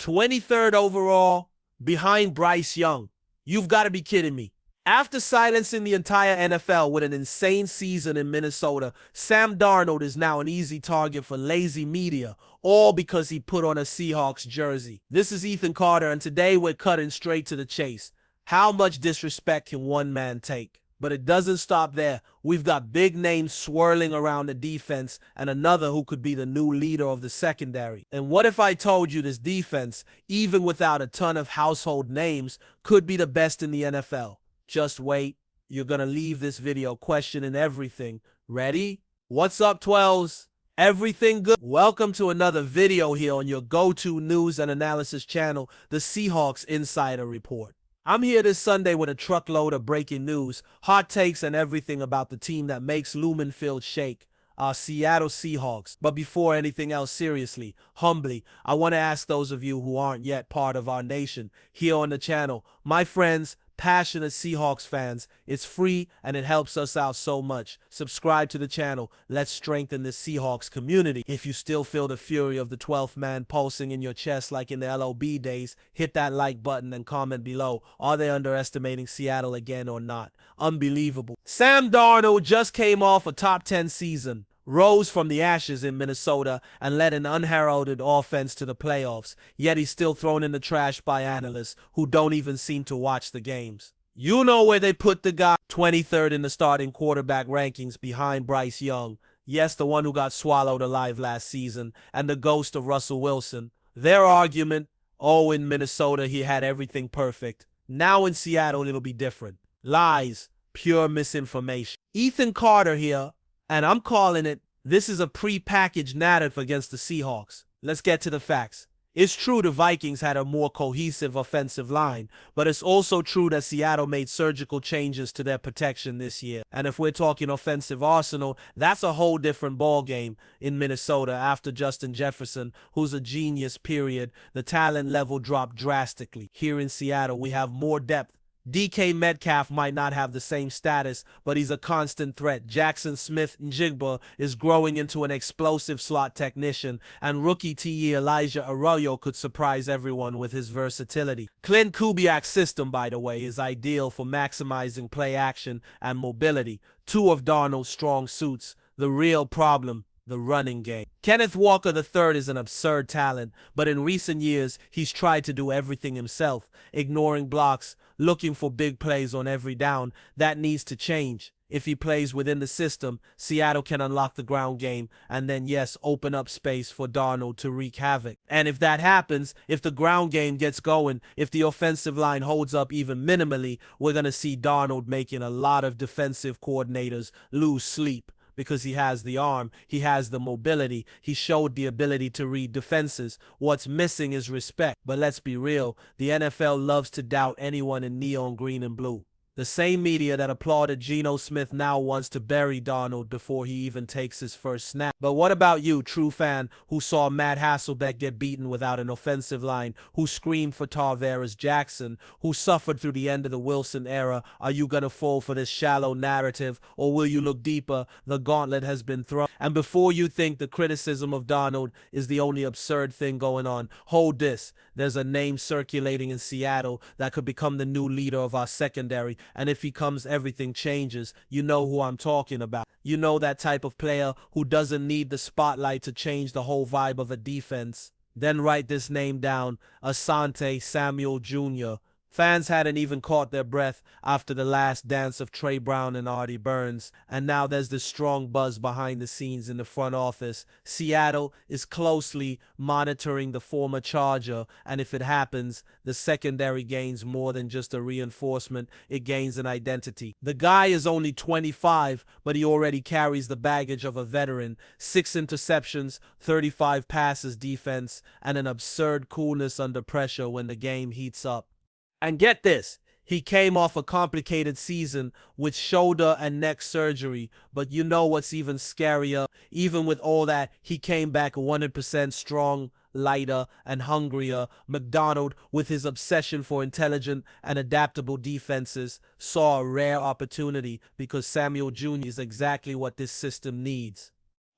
23rd overall, behind Bryce Young. You've got to be kidding me. After silencing the entire NFL with an insane season in Minnesota, Sam Darnold is now an easy target for lazy media, all because he put on a Seahawks jersey. This is Ethan Carter, and today we're cutting straight to the chase. How much disrespect can one man take? But it doesn't stop there. We've got big names swirling around the defense and another who could be the new leader of the secondary. And what if I told you this defense, even without a ton of household names, could be the best in the NFL? Just wait. You're going to leave this video questioning everything. Ready? What's up, 12s? Everything good? Welcome to another video here on your go-to news and analysis channel, the Seahawks Insider Report. I'm here this Sunday with a truckload of breaking news, hot takes, and everything about the team that makes Lumen Field shake, our Seattle Seahawks. But before anything else, seriously, humbly, I want to ask those of you who aren't yet part of our nation here on the channel, my friends, passionate Seahawks fans, it's free and it helps us out so much. Subscribe to the channel. Let's strengthen the Seahawks community. If you still feel the fury of the 12th man pulsing in your chest like in the LOB days, hit that like button and comment below. Are they underestimating Seattle again or not? Unbelievable. Sam Darnold just came off a top 10 season, rose from the ashes in Minnesota, and led an unheralded offense to the playoffs, yet he's still thrown in the trash by analysts who don't even seem to watch the games. You know where they put the guy, 23rd in the starting quarterback rankings behind Bryce Young. Yes, the one who got swallowed alive last season, and the ghost of Russell Wilson. Their argument, oh, in Minnesota he had everything perfect. Now in Seattle it'll be different. Lies, pure misinformation. Ethan Carter here, and I'm calling it, this is a pre-packaged narrative against the Seahawks. Let's get to the facts. It's true the Vikings had a more cohesive offensive line, but it's also true that Seattle made surgical changes to their protection this year. And if we're talking offensive arsenal, that's a whole different ballgame in Minnesota after Justin Jefferson, who's a genius, period. The talent level dropped drastically. Here in Seattle, we have more depth. DK Metcalf might not have the same status, but he's a constant threat. Jackson Smith-Njigba is growing into an explosive slot technician, and rookie TE Elijah Arroyo could surprise everyone with his versatility. Clint Kubiak's system, by the way, is ideal for maximizing play action and mobility, two of Darnold's strong suits. The real problem, the running game. Kenneth Walker III is an absurd talent, but in recent years, he's tried to do everything himself, ignoring blocks, looking for big plays on every down. That needs to change. If he plays within the system, Seattle can unlock the ground game and then, yes, open up space for Darnold to wreak havoc. And if that happens, if the ground game gets going, if the offensive line holds up even minimally, we're going to see Darnold making a lot of defensive coordinators lose sleep. Because he has the arm, he has the mobility, he showed the ability to read defenses. What's missing is respect. But let's be real, the NFL loves to doubt anyone in neon green and blue. The same media that applauded Geno Smith now wants to bury Darnold before he even takes his first snap. But what about you, true fan, who saw Matt Hasselbeck get beaten without an offensive line, who screamed for Tarvaris Jackson, who suffered through the end of the Wilson era? Are you gonna fall for this shallow narrative, or will you look deeper? The gauntlet has been thrown. And before you think the criticism of Darnold is the only absurd thing going on, hold this. There's a name circulating in Seattle that could become the new leader of our secondary. And if he comes, everything changes. You know who I'm talking about. You know that type of player who doesn't need the spotlight to change the whole vibe of a defense. Then write this name down, Asante Samuel Jr. Fans hadn't even caught their breath after the last dance of Trey Brown and Artie Burns, and now there's this strong buzz behind the scenes in the front office. Seattle is closely monitoring the former Charger, and if it happens, the secondary gains more than just a reinforcement, it gains an identity. The guy is only 25, but he already carries the baggage of a veteran. 6 interceptions, 35 passes defense, and an absurd coolness under pressure when the game heats up. And get this, he came off a complicated season with shoulder and neck surgery, but you know what's even scarier? Even with all that, he came back 100% strong, lighter, and hungrier. McDonald, with his obsession for intelligent and adaptable defenses, saw a rare opportunity because Samuel Jr. is exactly what this system needs.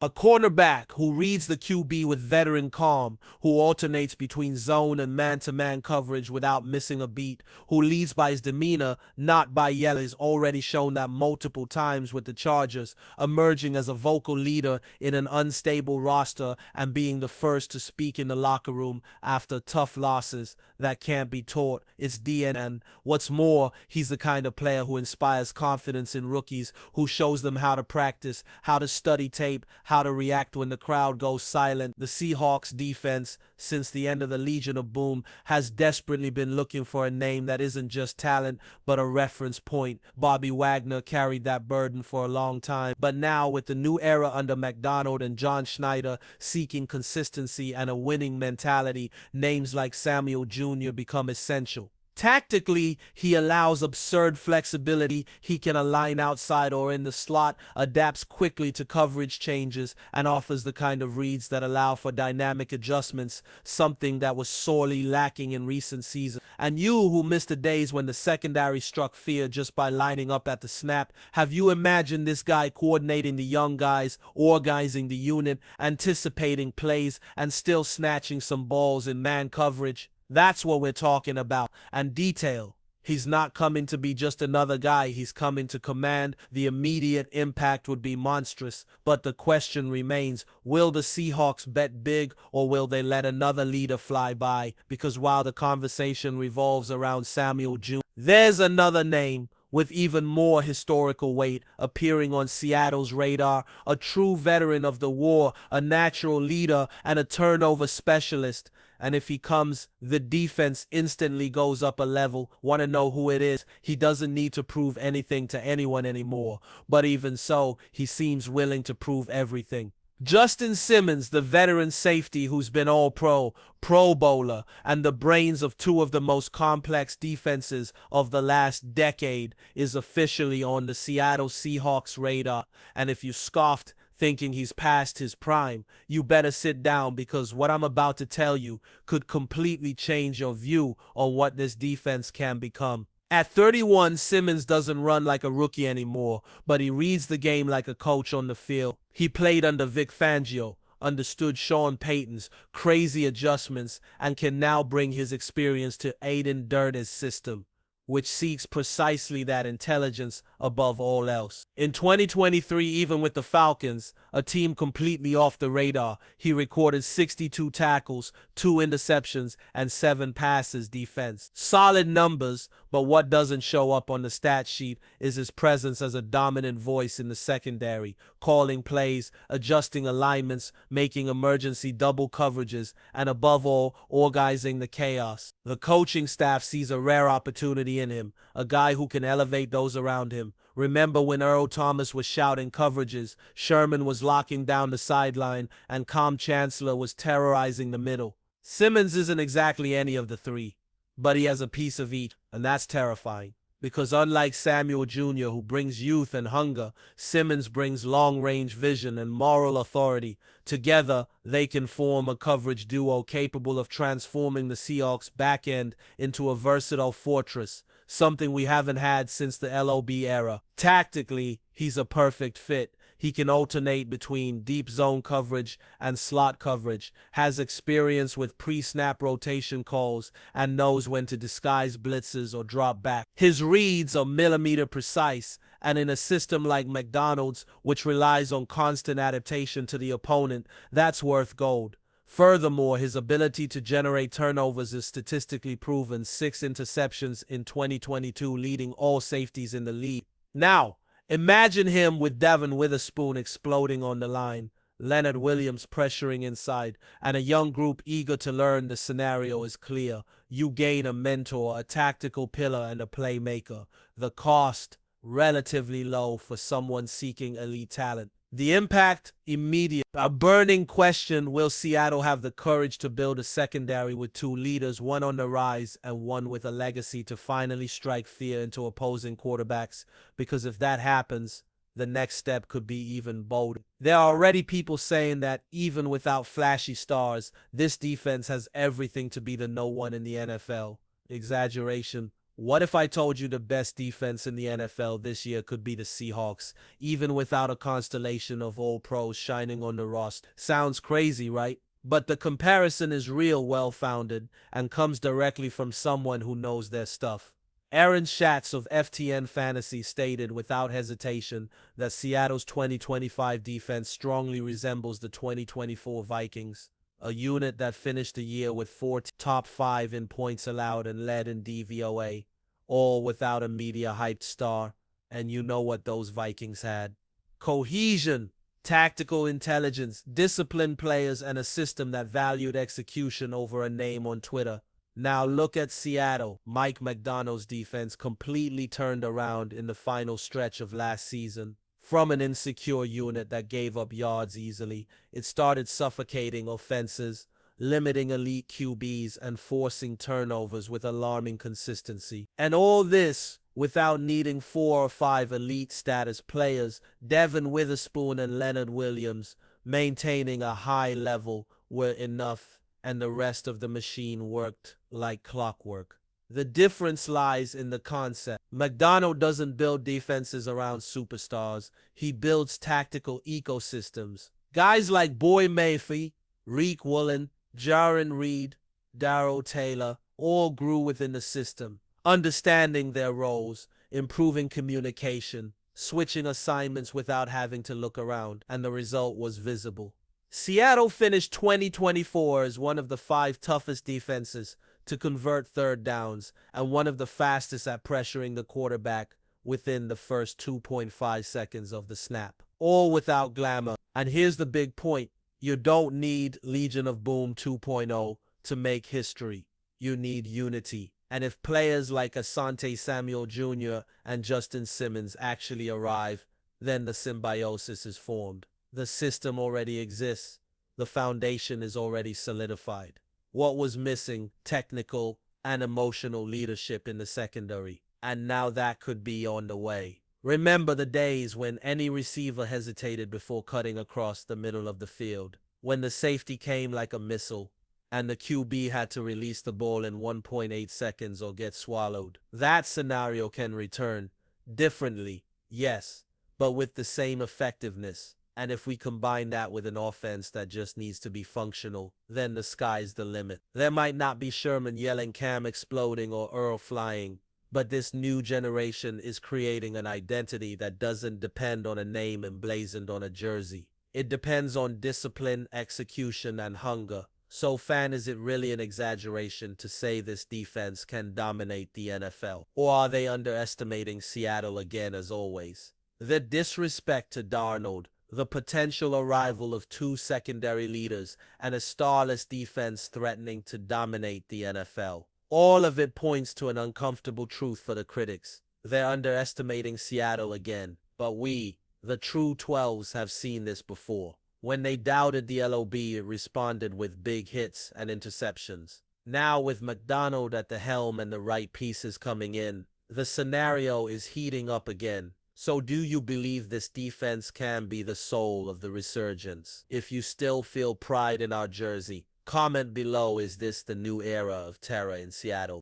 A cornerback who reads the QB with veteran calm, who alternates between zone and man-to-man coverage without missing a beat, who leads by his demeanor, not by yelling, has already shown that multiple times with the Chargers, emerging as a vocal leader in an unstable roster and being the first to speak in the locker room after tough losses. That can't be taught. It's DNA. And what's more, he's the kind of player who inspires confidence in rookies, who shows them how to practice, how to study tape, how to react when the crowd goes silent. The Seahawks defense, since the end of the Legion of Boom, has desperately been looking for a name that isn't just talent, but a reference point. Bobby Wagner carried that burden for a long time, but now with the new era under McDonald and John Schneider seeking consistency and a winning mentality, names like Samuel Jr. become essential. Tactically, he allows absurd flexibility. He can align outside or in the slot, adapts quickly to coverage changes, and offers the kind of reads that allow for dynamic adjustments, something that was sorely lacking in recent seasons. And you who missed the days when the secondary struck fear just by lining up at the snap, have you imagined this guy coordinating the young guys, organizing the unit, anticipating plays, and still snatching some balls in man coverage? That's what we're talking about. And detail. He's not coming to be just another guy. He's coming to command. The immediate impact would be monstrous. But the question remains, will the Seahawks bet big or will they let another leader fly by? Because while the conversation revolves around Samuel Jr., there's another name with even more historical weight appearing on Seattle's radar, a true veteran of the war, a natural leader, and a turnover specialist. And if he comes, the defense instantly goes up a level. Want to know who it is? He doesn't need to prove anything to anyone anymore. But even so, he seems willing to prove everything. Justin Simmons, the veteran safety who's been All-Pro, Pro Bowler, and the brains of two of the most complex defenses of the last decade, is officially on the Seattle Seahawks radar. And if you scoffed, thinking he's past his prime, you better sit down, because what I'm about to tell you could completely change your view on what this defense can become. At 31, Simmons doesn't run like a rookie anymore, but he reads the game like a coach on the field. He played under Vic Fangio, understood Sean Payton's crazy adjustments, and can now bring his experience to Aiden Dirt's system, which seeks precisely that intelligence above all else. In 2023, even with the Falcons, a team completely off the radar, he recorded 62 tackles, 2 interceptions, and 7 passes defense. Solid numbers, but what doesn't show up on the stat sheet is his presence as a dominant voice in the secondary, calling plays, adjusting alignments, making emergency double coverages, and above all, organizing the chaos. The coaching staff sees a rare opportunity in him, a guy who can elevate those around him. Remember when Earl Thomas was shouting coverages, Sherman was locking down the sideline, and Com Chancellor was terrorizing the middle? Simmons isn't exactly any of the three, but he has a piece of each, and that's terrifying. Because unlike Samuel Jr., who brings youth and hunger, Simmons brings long-range vision and moral authority. Together, they can form a coverage duo capable of transforming the Seahawks' back end into a versatile fortress, something we haven't had since the LOB era. Tactically, he's a perfect fit. He can alternate between deep zone coverage and slot coverage, has experience with pre-snap rotation calls, and knows when to disguise blitzes or drop back. His reads are millimeter precise, and in a system like McDonald's, which relies on constant adaptation to the opponent, that's worth gold. Furthermore, his ability to generate turnovers is statistically proven, 6 interceptions in 2022, leading all safeties in the league. Now, imagine him with Devin Witherspoon exploding on the line, Leonard Williams pressuring inside, and a young group eager to learn. The scenario is clear. You gain a mentor, a tactical pillar, and a playmaker. The cost, relatively low for someone seeking elite talent. The impact, immediate. A burning question: will Seattle have the courage to build a secondary with 2 leaders, one on the rise and one with a legacy, to finally strike fear into opposing quarterbacks? Because if that happens, the next step could be even bolder. There are already people saying that even without flashy stars, this defense has everything to be the no one in the NFL. Exaggeration What if I told you the best defense in the NFL this year could be the Seahawks, even without a constellation of all-pros shining on the roster? Sounds crazy, right? But the comparison is real well-founded and comes directly from someone who knows their stuff. Aaron Schatz of FTN Fantasy stated without hesitation that Seattle's 2025 defense strongly resembles the 2024 Vikings, a unit that finished the year with four top five in points allowed and led in DVOA, all without a media-hyped star, and you know what those Vikings had. Cohesion, tactical intelligence, disciplined players, and a system that valued execution over a name on Twitter. Now look at Seattle. Mike McDonald's defense completely turned around in the final stretch of last season. From an insecure unit that gave up yards easily, it started suffocating offenses, limiting elite QBs, and forcing turnovers with alarming consistency. And all this without needing 4 or 5 elite status players, Devin Witherspoon and Leonard Williams, maintaining a high level were enough, and the rest of the machine worked like clockwork. The difference lies in the concept. McDonald doesn't build defenses around superstars. He builds tactical ecosystems. Guys like Boy Mayfield, Reek Woolen, Jaron Reed, Darrell Taylor all grew within the system, understanding their roles, improving communication, switching assignments without having to look around, and the result was visible. Seattle finished 2024 as one of the 5 toughest defenses to convert third downs and one of the fastest at pressuring the quarterback within the first 2.5 seconds of the snap. All without glamour. And here's the big point. You don't need Legion of Boom 2.0 to make history. You need unity. And if players like Asante Samuel Jr. and Justin Simmons actually arrive, then the symbiosis is formed. The system already exists. The foundation is already solidified. What was missing? Technical and emotional leadership in the secondary. And now that could be on the way. Remember the days when any receiver hesitated before cutting across the middle of the field, when the safety came like a missile, and the QB had to release the ball in 1.8 seconds or get swallowed. That scenario can return differently, yes, but with the same effectiveness. And if we combine that with an offense that just needs to be functional, then the sky's the limit. There might not be Sherman yelling, Cam exploding, or Earl flying, but this new generation is creating an identity that doesn't depend on a name emblazoned on a jersey. It depends on discipline, execution, and hunger. So, fan, is it really an exaggeration to say this defense can dominate the NFL? Or are they underestimating Seattle again as always? The disrespect to Darnold, the potential arrival of 2 secondary leaders, and a starless defense threatening to dominate the NFL. All of it points to an uncomfortable truth for the critics. They're underestimating Seattle again. But we, the true 12s, have seen this before. When they doubted the LOB, it responded with big hits and interceptions. Now, with McDonald at the helm and the right pieces coming in, the scenario is heating up again. So do you believe this defense can be the soul of the resurgence? If you still feel pride in our jersey, comment below. Is this the new era of terror in Seattle?